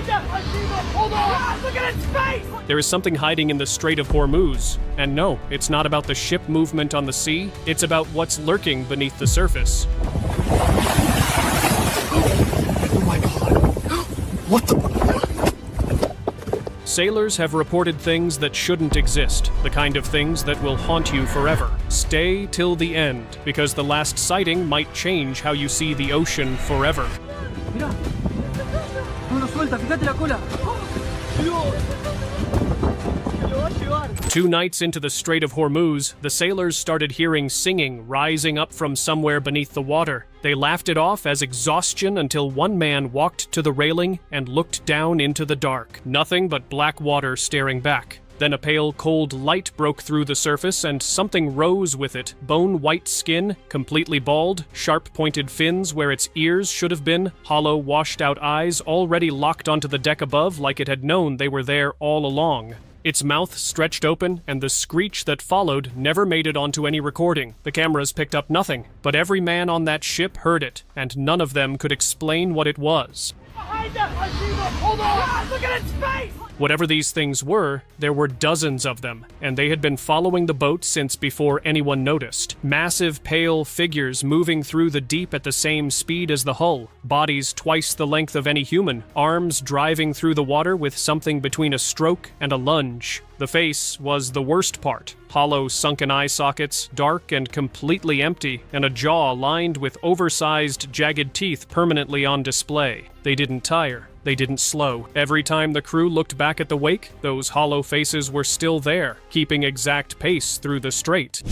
Hold on! Look at its face! There is something hiding in the Strait of Hormuz. And no, it's not about the ship movement on the sea, it's about what's lurking beneath the surface. Oh my god. What the? Sailors have reported things that shouldn't exist, the kind of things that will haunt you forever. Stay till the end, because the last sighting might change how you see the ocean forever. Mira. No lo suelta, fíjate la cola. Dios. 2 nights into the Strait of Hormuz, the sailors started hearing singing rising up from somewhere beneath the water. They laughed it off as exhaustion until one man walked to the railing and looked down into the dark. Nothing but black water staring back. Then a pale, cold light broke through the surface and something rose with it. Bone-white skin, completely bald, sharp-pointed fins where its ears should have been, hollow, washed-out eyes already locked onto the deck above like it had known they were there all along. Its mouth stretched open, and the screech that followed never made it onto any recording. The cameras picked up nothing, but every man on that ship heard it, and none of them could explain what it was. Behind us! I see them! Hold on! Look at its face! Whatever these things were, there were dozens of them, and they had been following the boat since before anyone noticed. Massive, pale figures moving through the deep at the same speed as the hull, bodies twice the length of any human, arms driving through the water with something between a stroke and a lunge. The face was the worst part. Hollow, sunken eye sockets, dark and completely empty, and a jaw lined with oversized, jagged teeth permanently on display. They didn't tire. They didn't slow. Every time the crew looked back at the wake, those hollow faces were still there, keeping exact pace through the strait.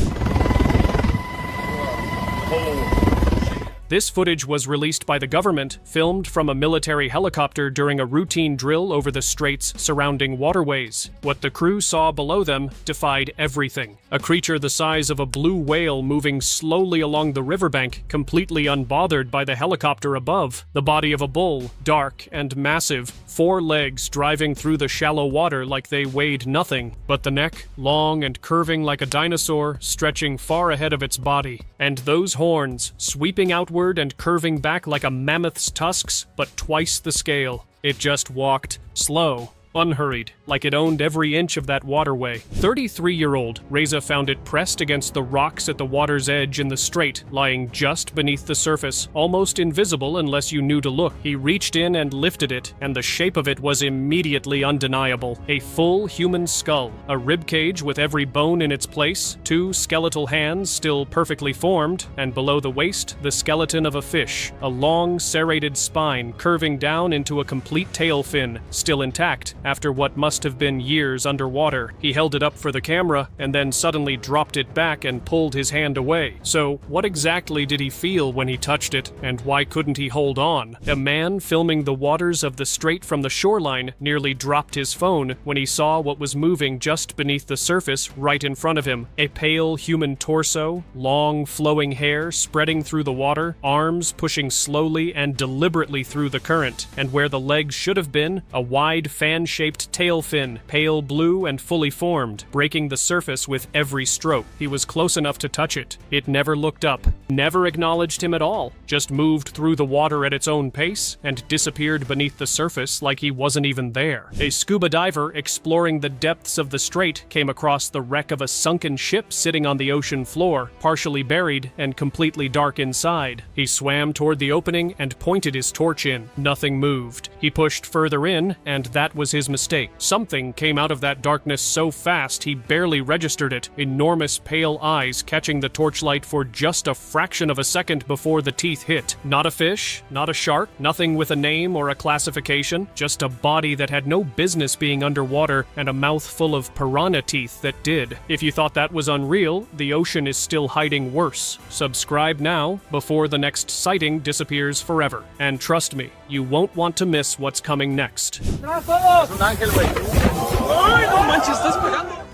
This footage was released by the government, filmed from a military helicopter during a routine drill over the strait's surrounding waterways. What the crew saw below them defied everything. A creature the size of a blue whale moving slowly along the riverbank, completely unbothered by the helicopter above. The body of a bull, dark and massive, 4 legs driving through the shallow water like they weighed nothing, but the neck, long and curving like a dinosaur, stretching far ahead of its body. And those horns, sweeping outward and curving back like a mammoth's tusks, but twice the scale. It just walked, slow, unhurried, like it owned every inch of that waterway. 33-year-old Reza found it pressed against the rocks at the water's edge in the strait, lying just beneath the surface, almost invisible unless you knew to look. He reached in and lifted it, and the shape of it was immediately undeniable. A full human skull, a ribcage with every bone in its place, 2 skeletal hands still perfectly formed, and below the waist, the skeleton of a fish, a long, serrated spine curving down into a complete tail fin, still intact, after what must have been years underwater. He held it up for the camera, and then suddenly dropped it back and pulled his hand away. So, what exactly did he feel when he touched it, and why couldn't he hold on? A man filming the waters of the strait from the shoreline nearly dropped his phone when he saw what was moving just beneath the surface right in front of him. A pale human torso, long flowing hair spreading through the water, arms pushing slowly and deliberately through the current, and where the legs should have been, a wide fan-shaped tail fin, pale blue and fully formed, breaking the surface with every stroke. He was close enough to touch it. It never looked up, never acknowledged him at all, just moved through the water at its own pace and disappeared beneath the surface like he wasn't even there. A scuba diver exploring the depths of the strait came across the wreck of a sunken ship sitting on the ocean floor, partially buried and completely dark inside. He swam toward the opening and pointed his torch in. Nothing moved. He pushed further in, and that was his mistake. Something came out of that darkness so fast he barely registered it, enormous pale eyes catching the torchlight for just a fraction of a second before the teeth hit. Not a fish, not a shark, nothing with a name or a classification, just a body that had no business being underwater and a mouth full of piranha teeth that did. If you thought that was unreal, the ocean is still hiding worse. Subscribe now before the next sighting disappears forever. And trust me, you won't want to miss what's coming next.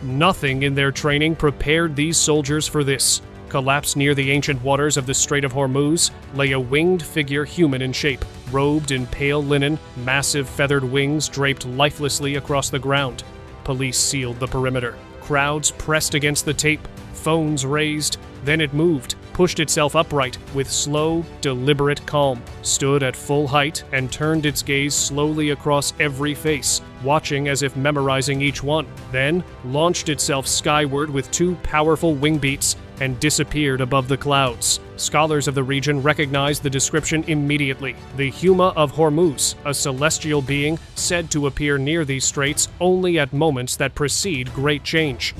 Nothing in their training prepared these soldiers for this. Collapsed near the ancient waters of the Strait of Hormuz lay a winged figure human in shape, robed in pale linen, massive feathered wings draped lifelessly across the ground. Police sealed the perimeter. Crowds pressed against the tape, phones raised, Then it moved, pushed itself upright with slow, deliberate calm, stood at full height, and turned its gaze slowly across every face, watching as if memorizing each one. Then launched itself skyward with 2 powerful wing beats and disappeared above the clouds. Scholars of the region recognized the description immediately. The Huma of Hormuz, a celestial being said to appear near these straits only at moments that precede great change.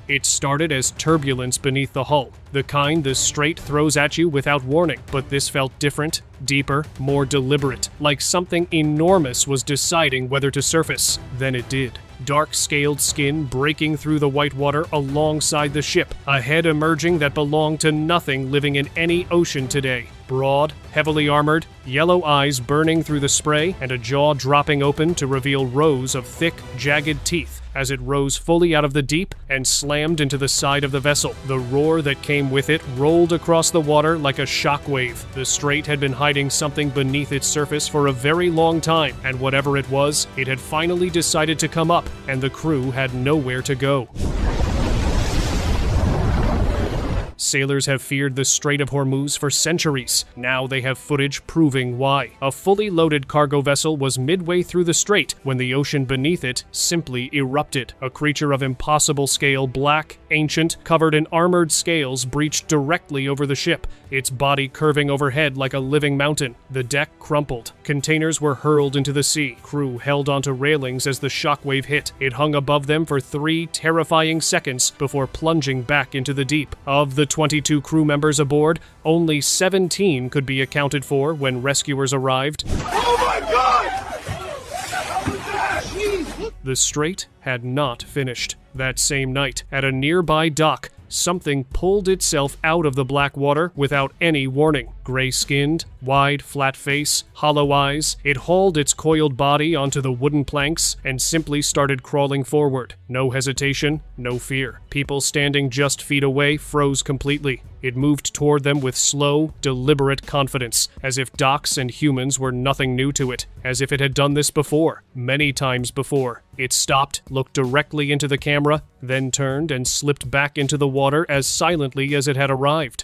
It started as turbulence beneath the hull, the kind the strait throws at you without warning, but this felt different, deeper, more deliberate, like something enormous was deciding whether to surface. Then it did. Dark-scaled skin breaking through the white water alongside the ship, a head emerging that belonged to nothing living in any ocean today. Broad, heavily armored, yellow eyes burning through the spray, and a jaw dropping open to reveal rows of thick, jagged teeth as it rose fully out of the deep and slammed into the side of the vessel. The roar that came with it rolled across the water like a shockwave. The strait had been hiding something beneath its surface for a very long time, and whatever it was, it had finally decided to come up, and the crew had nowhere to go. Sailors have feared the Strait of Hormuz for centuries. Now they have footage proving why. A fully loaded cargo vessel was midway through the strait when the ocean beneath it simply erupted. A creature of impossible scale, black, ancient, covered in armored scales, breached directly over the ship, its body curving overhead like a living mountain. The deck crumpled. Containers were hurled into the sea. Crew held onto railings as the shockwave hit. It hung above them for 3 terrifying seconds before plunging back into the deep. Of the 22 crew members aboard, only 17 could be accounted for when rescuers arrived. Oh my God! The strait had not finished. That same night, at a nearby dock, something pulled itself out of the black water without any warning. Gray-skinned, wide, flat face, hollow eyes, it hauled its coiled body onto the wooden planks and simply started crawling forward. No hesitation, no fear. People standing just feet away froze completely. It moved toward them with slow, deliberate confidence, as if docks and humans were nothing new to it, as if it had done this before, many times before. It stopped, looked directly into the camera, then turned and slipped back into the water as silently as it had arrived.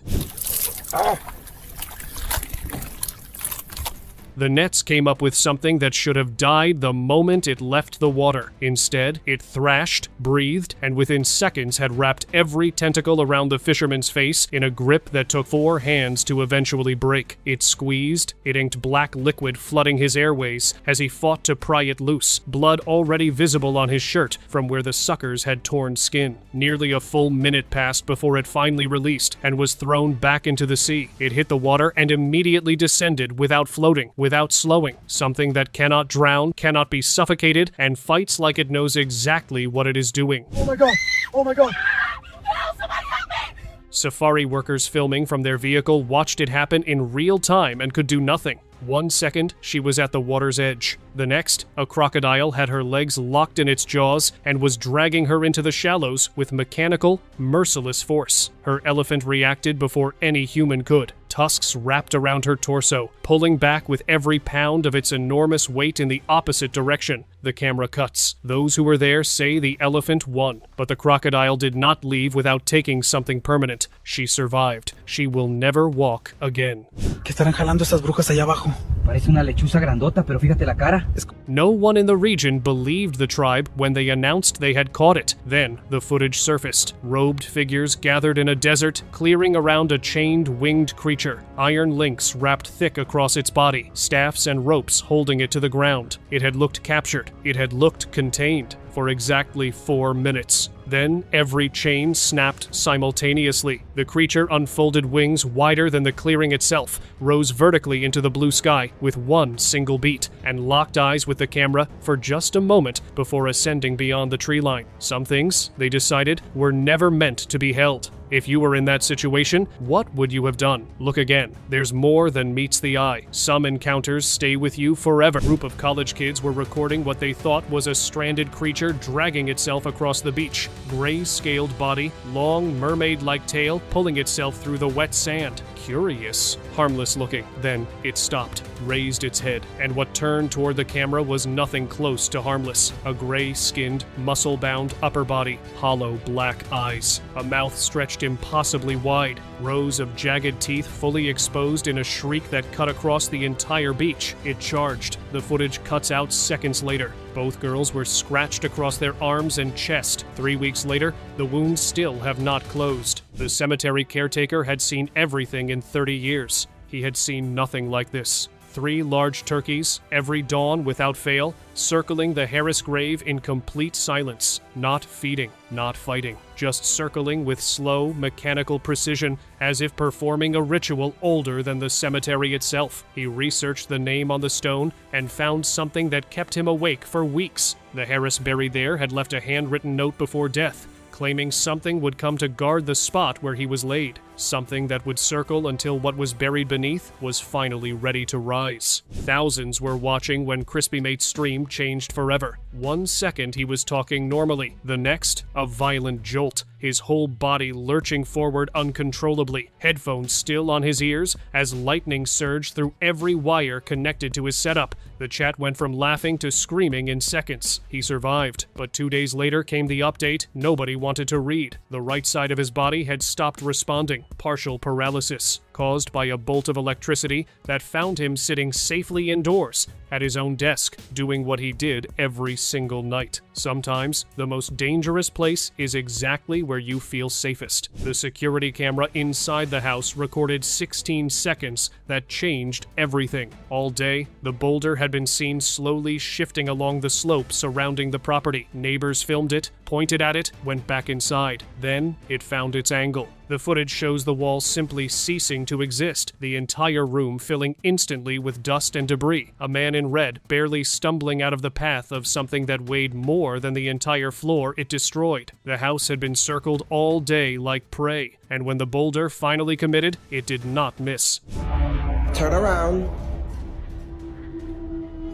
The nets came up with something that should have died the moment it left the water. Instead, it thrashed, breathed, and within seconds had wrapped every tentacle around the fisherman's face in a grip that took 4 hands to eventually break. It squeezed, it inked black liquid flooding his airways as he fought to pry it loose, blood already visible on his shirt from where the suckers had torn skin. Nearly a full minute passed before it finally released and was thrown back into the sea. It hit the water and immediately descended without floating, without slowing, something that cannot drown, cannot be suffocated, and fights like it knows exactly what it is doing. Oh my God! Oh my God! Safari workers filming from their vehicle watched it happen in real time and could do nothing. 1 second, she was at the water's edge. The next, a crocodile had her legs locked in its jaws and was dragging her into the shallows with mechanical, merciless force. Her elephant reacted before any human could. Tusks wrapped around her torso, pulling back with every pound of its enormous weight in the opposite direction. The camera cuts. Those who were there say the elephant won, but the crocodile did not leave without taking something permanent. She survived. She will never walk again. ¿Qué estarán jalando estas brujas allá abajo? Parece una lechuza grandota, pero fíjate la cara. No one in the region believed the tribe when they announced they had caught it. Then the footage surfaced. Robed figures gathered in a desert, clearing around a chained, winged creature. Iron links wrapped thick across its body, staffs and ropes holding it to the ground. It had looked captured. It had looked contained for exactly 4 minutes. Then every chain snapped simultaneously. The creature unfolded wings wider than the clearing itself, rose vertically into the blue sky with one single beat, and locked eyes with the camera for just a moment before ascending beyond the tree line. Some things, they decided, were never meant to be held. If you were in that situation, what would you have done? Look again. There's more than meets the eye. Some encounters stay with you forever. A group of college kids were recording what they thought was a stranded creature dragging itself across the beach. Gray-scaled body, long mermaid-like tail pulling itself through the wet sand. curious, harmless looking. Then it stopped, raised its head, and what turned toward the camera was nothing close to harmless. A gray-skinned, muscle-bound upper body, hollow black eyes, a mouth stretched impossibly wide, rows of jagged teeth fully exposed in a shriek that cut across the entire beach. It charged. The footage cuts out seconds later. Both girls were scratched across their arms and chest. 3 weeks later, the wounds still have not closed. The cemetery caretaker had seen everything in 30 years. He had seen nothing like this. 3 large turkeys, every dawn without fail, circling the Harris grave in complete silence, not feeding, not fighting, just circling with slow, mechanical precision, as if performing a ritual older than the cemetery itself. He researched the name on the stone and found something that kept him awake for weeks. The Harris buried there had left a handwritten note before death, claiming something would come to guard the spot where he was laid, something that would circle until what was buried beneath was finally ready to rise. Thousands were watching when Crispy Mate's stream changed forever. 1 second he was talking normally, the next, a violent jolt, his whole body lurching forward uncontrollably, headphones still on his ears as lightning surged through every wire connected to his setup. The chat went from laughing to screaming in seconds. He survived, but 2 days later came the update nobody wanted to read. The right side of his body had stopped responding, partial paralysis, caused by a bolt of electricity that found him sitting safely indoors at his own desk, doing what he did every single night. Sometimes, the most dangerous place is exactly where you feel safest. The security camera inside the house recorded 16 seconds that changed everything. All day, the boulder had been seen slowly shifting along the slope surrounding the property. Neighbors filmed it, pointed at it, went back inside. Then, it found its angle. The footage shows the wall simply ceasing to exist, the entire room filling instantly with dust and debris. A man in red barely stumbling out of the path of something that weighed more than the entire floor it destroyed. The house had been circled all day like prey, and when the boulder finally committed, it did not miss. Turn around.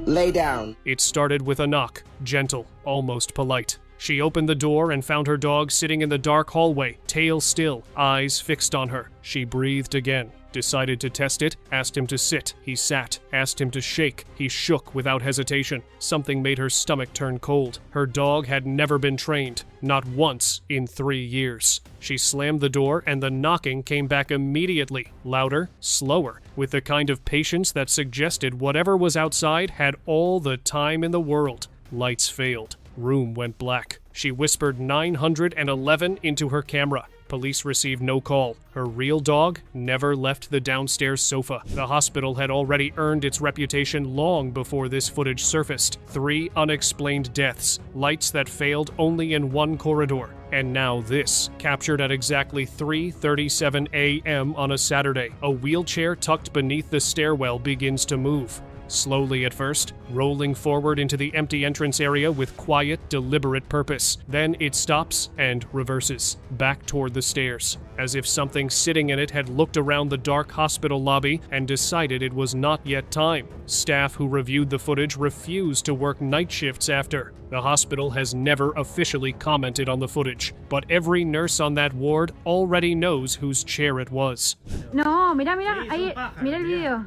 Lay down. It started with a knock, gentle, almost polite. She opened the door and found her dog sitting in the dark hallway, tail still, eyes fixed on her. She breathed again, decided to test it, asked him to sit. He sat, asked him to shake. He shook without hesitation. Something made her stomach turn cold. Her dog had never been trained, not once in 3 years. She slammed the door and the knocking came back immediately, louder, slower, with the kind of patience that suggested whatever was outside had all the time in the world. Lights failed. Room went black. She whispered 911 into her camera. Police received no call. Her real dog never left the downstairs sofa. The hospital had already earned its reputation long before this footage surfaced. 3 unexplained deaths, lights that failed only in one corridor. And now this, captured at exactly 3:37 a.m. on a Saturday. A wheelchair tucked beneath the stairwell begins to move. Slowly at first, rolling forward into the empty entrance area with quiet, deliberate purpose. Then it stops and reverses, back toward the stairs, as if something sitting in it had looked around the dark hospital lobby and decided it was not yet time. Staff who reviewed the footage refused to work night shifts after. The hospital has never officially commented on the footage, but every nurse on that ward already knows whose chair it was. No, mira, ahí, mira el video.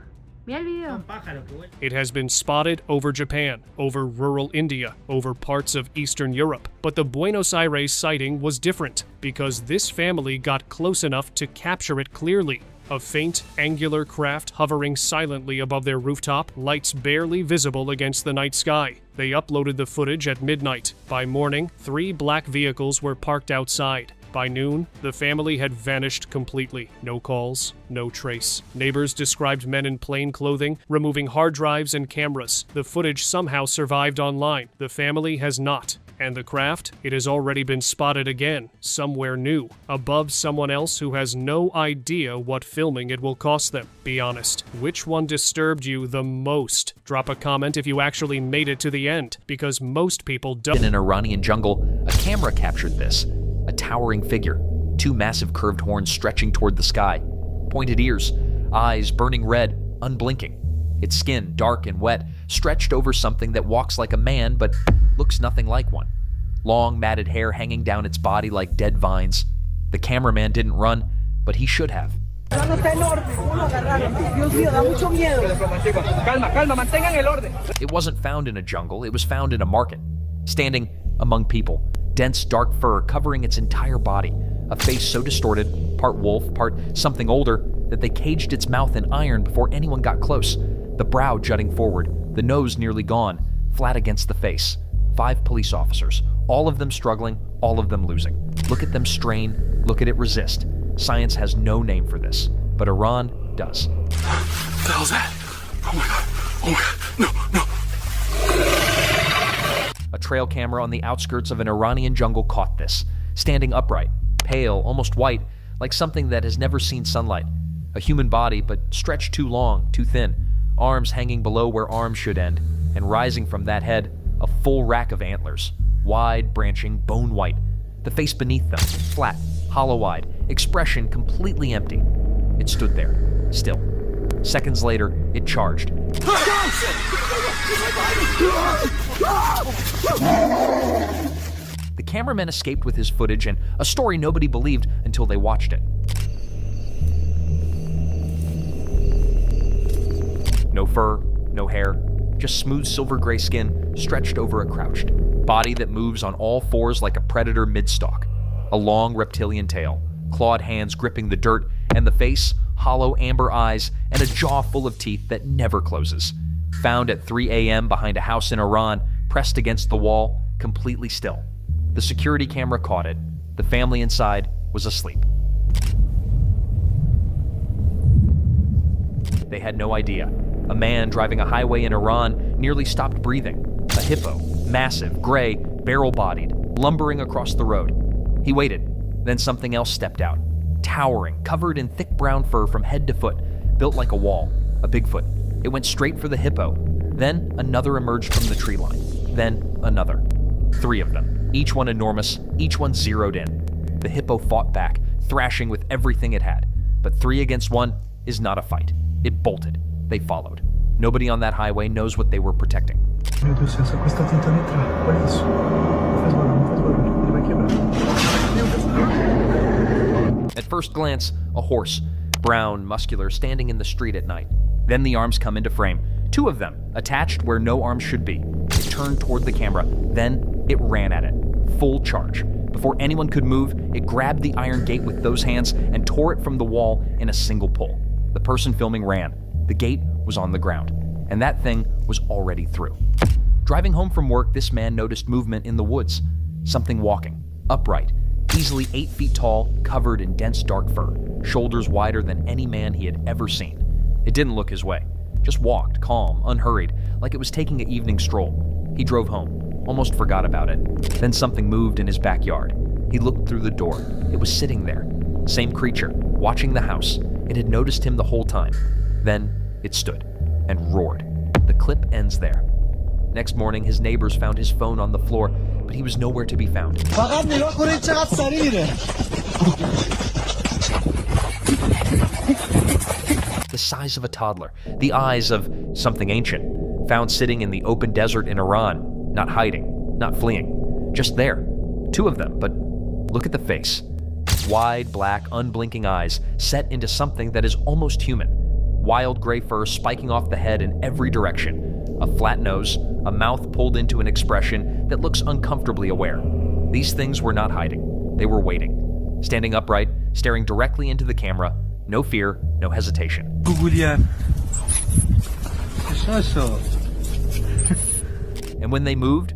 It has been spotted over Japan, over rural India, over parts of Eastern Europe. But the Buenos Aires sighting was different, because this family got close enough to capture it clearly. A faint, angular craft hovering silently above their rooftop, lights barely visible against the night sky. They uploaded the footage at midnight. By morning, 3 black vehicles were parked outside. By noon, the family had vanished completely. No calls, no trace. Neighbors described men in plain clothing, removing hard drives and cameras. The footage somehow survived online. The family has not. And the craft? It has already been spotted again, somewhere new, above someone else who has no idea what filming it will cost them. Be honest, which one disturbed you the most? Drop a comment if you actually made it to the end, because most people don't. In an Iranian jungle, a camera captured this. A towering figure, 2 massive curved horns stretching toward the sky, pointed ears, eyes burning red, unblinking. Its skin, dark and wet, stretched over something that walks like a man but looks nothing like one. Long matted hair hanging down its body like dead vines. The cameraman didn't run, but he should have. It wasn't found in a jungle, it was found in a market. Standing among people, dense dark fur covering its entire body, a face so distorted, part wolf, part something older, that they caged its mouth in iron before anyone got close, the brow jutting forward, the nose nearly gone, flat against the face. 5 police officers, all of them struggling, all of them losing. Look at them strain, look at it resist. Science has no name for this, but Iran does. What the hell's that? Oh my god. Oh my god. No. A trail camera on the outskirts of an Iranian jungle caught this, standing upright, pale, almost white, like something that has never seen sunlight. A human body, but stretched too long, too thin, arms hanging below where arms should end, and rising from that head, a full rack of antlers, wide, branching, bone white. The face beneath them, flat, hollow-eyed, expression completely empty. It stood there, still. Seconds later, it charged. The cameraman escaped with his footage, and a story nobody believed until they watched it. No fur, no hair, just smooth silver gray skin stretched over a crouched body that moves on all fours like a predator mid-stalk. A long reptilian tail, clawed hands gripping the dirt, and the face, hollow amber eyes, and a jaw full of teeth that never closes. Found at 3 a.m. behind a house in Iran, pressed against the wall, completely still. The security camera caught it. The family inside was asleep. They had no idea. A man driving a highway in Iran nearly stopped breathing. A hippo, massive, gray, barrel-bodied, lumbering across the road. He waited. Then something else stepped out. Towering, covered in thick brown fur from head to foot, built like a wall, a Bigfoot. It went straight for the hippo. Then another emerged from the tree line. Then another. 3 of them, each one enormous, each one zeroed in. The hippo fought back, thrashing with everything it had. But 3 against 1 is not a fight. It bolted. They followed. Nobody on that highway knows what they were protecting. Meu Deus do céu, questa tentando entrar. Olha isso. Não faz barulho. Ele vai quebrar. At first glance, a horse, brown, muscular, standing in the street at night. Then the arms come into frame. 2 of them, attached where no arms should be. It turned toward the camera. Then it ran at it. Full charge. Before anyone could move, it grabbed the iron gate with those hands and tore it from the wall in a single pull. The person filming ran. The gate was on the ground, and that thing was already through. Driving home from work, this man noticed movement in the woods. Something walking, upright, easily 8 feet tall, covered in dense dark fur, shoulders wider than any man he had ever seen. It didn't look his way, just walked, calm, unhurried, like it was taking an evening stroll. He drove home, almost forgot about it. Then something moved in his backyard. He looked through the door. It was sitting there. Same creature, watching the house. It had noticed him the whole time. Then it stood and roared. The clip ends there. Next morning, his neighbors found his phone on the floor, but he was nowhere to be found. The size of a toddler, the eyes of something ancient, found sitting in the open desert in Iran, not hiding, not fleeing, just there. 2 of them, but look at the face. Wide, black, unblinking eyes set into something that is almost human. Wild gray fur spiking off the head in every direction. A flat nose, a mouth pulled into an expression that looks uncomfortably aware. These things were not hiding. They were waiting. Standing upright, staring directly into the camera. No fear, no hesitation. And when they moved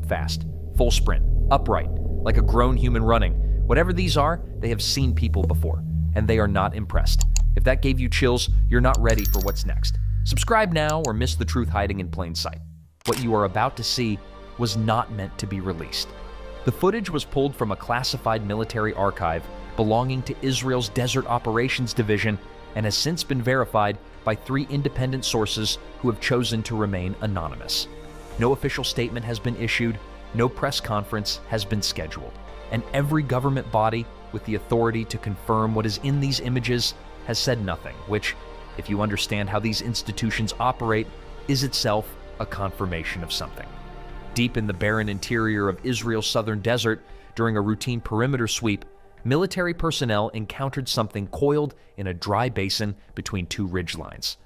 fast. Full sprint, upright, like a grown human running. Whatever these are, they have seen people before, and they are not impressed. If that gave you chills, you're not ready for what's next. Subscribe now or miss the truth hiding in plain sight. What you are about to see was not meant to be released. The footage was pulled from a classified military archive belonging to Israel's Desert Operations Division and has since been verified by 3 independent sources who have chosen to remain anonymous. No official statement has been issued, no press conference has been scheduled, and every government body with the authority to confirm what is in these images has said nothing, which, if you understand how these institutions operate, is itself a confirmation of something. Deep in the barren interior of Israel's southern desert, during a routine perimeter sweep, military personnel encountered something coiled in a dry basin between two ridgelines.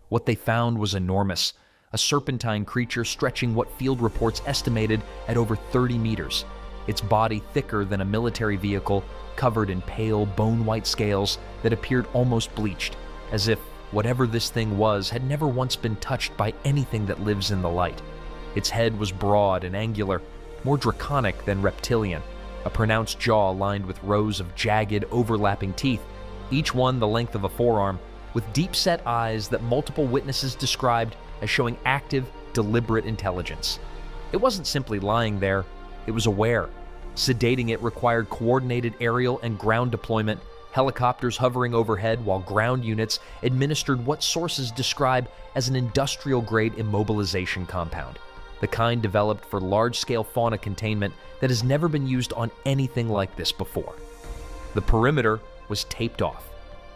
What they found was enormous, a serpentine creature stretching what field reports estimated at over 30 meters, its body thicker than a military vehicle, covered in pale, bone-white scales that appeared almost bleached, as if whatever this thing was had never once been touched by anything that lives in the light. Its head was broad and angular, more draconic than reptilian, a pronounced jaw lined with rows of jagged, overlapping teeth, each one the length of a forearm, with deep-set eyes that multiple witnesses described as showing active, deliberate intelligence. It wasn't simply lying there, it was aware. Sedating it required coordinated aerial and ground deployment, helicopters hovering overhead while ground units administered what sources describe as an industrial-grade immobilization compound, the kind developed for large-scale fauna containment that has never been used on anything like this before. The perimeter was taped off.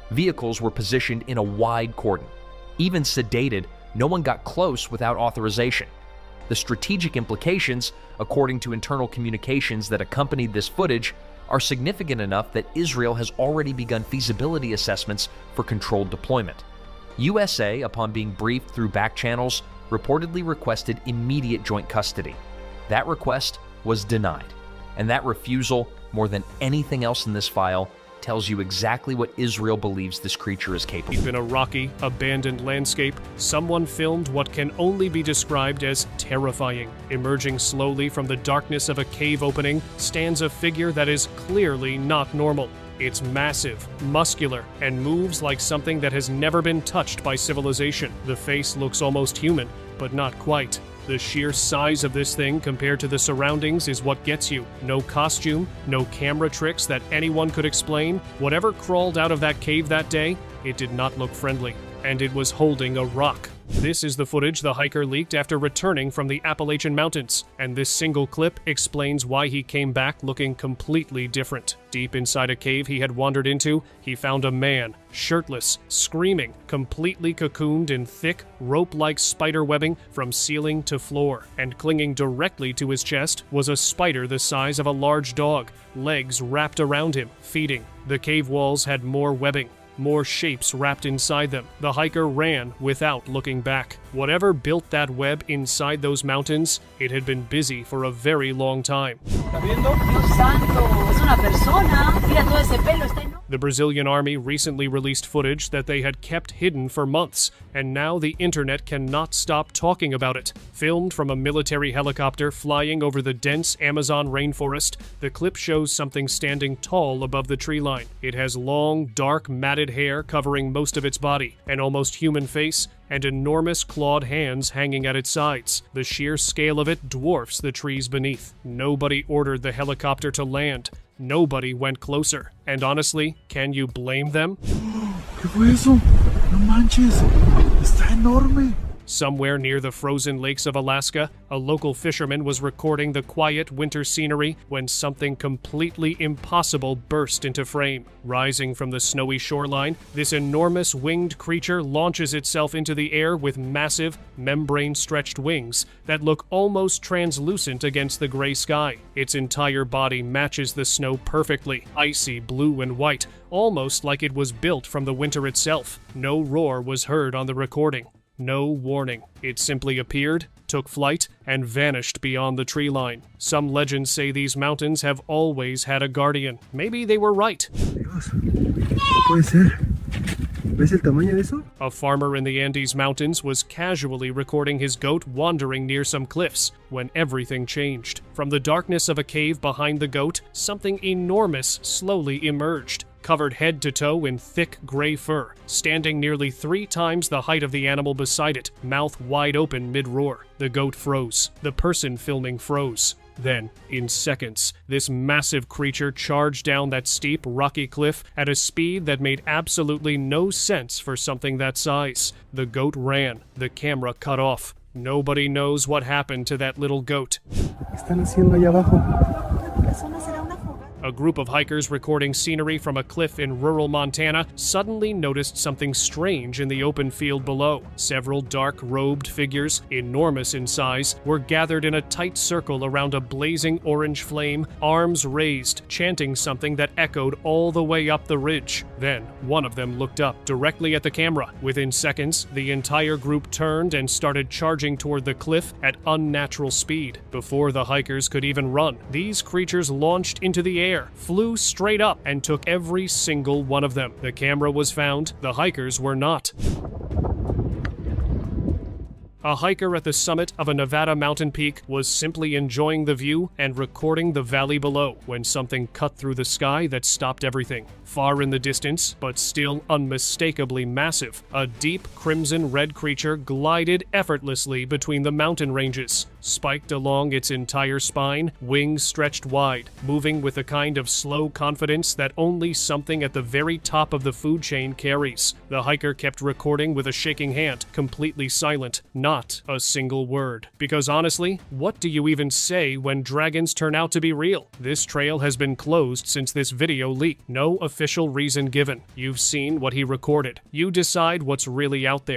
Vehicles were positioned in a wide cordon. Even sedated, no one got close without authorization. The strategic implications, according to internal communications that accompanied this footage, are significant enough that Israel has already begun feasibility assessments for controlled deployment. USA, upon being briefed through back channels, reportedly requested immediate joint custody. That request was denied, and that refusal, more than anything else in this file, tells you exactly what Israel believes this creature is capable of. In a rocky, abandoned landscape, someone filmed what can only be described as terrifying. Emerging slowly from the darkness of a cave opening stands a figure that is clearly not normal. It's massive, muscular, and moves like something that has never been touched by civilization. The face looks almost human, but not quite. The sheer size of this thing compared to the surroundings is what gets you. No costume, no camera tricks that anyone could explain. Whatever crawled out of that cave that day, it did not look friendly. And it was holding a rock. This is the footage the hiker leaked after returning from the Appalachian Mountains, and this single clip explains why he came back looking completely different. Deep inside a cave he had wandered into, he found a man, shirtless, screaming, completely cocooned in thick, rope-like spider webbing from ceiling to floor, and clinging directly to his chest was a spider the size of a large dog, legs wrapped around him, feeding. The cave walls had more webbing, more shapes wrapped inside them. The hiker ran without looking back. Whatever built that web inside those mountains, it had been busy for a very long time. The Brazilian army recently released footage that they had kept hidden for months, and now the internet cannot stop talking about it. Filmed from a military helicopter flying over the dense Amazon rainforest, the clip shows something standing tall above the tree line. It has long, dark, matted hair covering most of its body, an almost human face, and enormous clawed hands hanging at its sides. The sheer scale of it dwarfs the trees beneath. Nobody ordered the helicopter to land. Nobody went closer. And honestly, can you blame them? ¿Qué fue eso? No manches. Está enorme. Somewhere near the frozen lakes of Alaska, a local fisherman was recording the quiet winter scenery when something completely impossible burst into frame. Rising from the snowy shoreline, this enormous winged creature launches itself into the air with massive, membrane-stretched wings that look almost translucent against the gray sky. Its entire body matches the snow perfectly, icy blue and white, almost like it was built from the winter itself. No roar was heard on the recording. No warning. It simply appeared, took flight, and vanished beyond the tree line. Some legends say these mountains have always had a guardian. Maybe they were right. Dios, ¿qué puede ser? ¿Ves el tamaño de eso? A farmer in the Andes Mountains was casually recording his goat wandering near some cliffs when everything changed. From the darkness of a cave behind the goat, something enormous slowly emerged. Covered head to toe in thick gray fur, standing nearly 3 times the height of the animal beside it, mouth wide open mid-roar. The goat froze. The person filming froze. Then, in seconds, this massive creature charged down that steep, rocky cliff at a speed that made absolutely no sense for something that size. The goat ran. The camera cut off. Nobody knows what happened to that little goat. ¿Qué están haciendo allá abajo? A group of hikers recording scenery from a cliff in rural Montana suddenly noticed something strange in the open field below. Several dark-robed figures, enormous in size, were gathered in a tight circle around a blazing orange flame, arms raised, chanting something that echoed all the way up the ridge. Then, one of them looked up, directly at the camera. Within seconds, the entire group turned and started charging toward the cliff at unnatural speed. Before the hikers could even run, these creatures launched into the air, flew straight up, and took every single one of them. The camera was found, the hikers were not. A hiker at the summit of a Nevada mountain peak was simply enjoying the view and recording the valley below when something cut through the sky that stopped everything. Far in the distance, but still unmistakably massive, a deep crimson-red creature glided effortlessly between the mountain ranges. Spiked along its entire spine, wings stretched wide, moving with a kind of slow confidence that only something at the very top of the food chain carries. The hiker kept recording with a shaking hand, completely silent, not a single word. Because honestly, what do you even say when dragons turn out to be real? This trail has been closed since this video leaked. No official reason given. You've seen what he recorded. You decide what's really out there.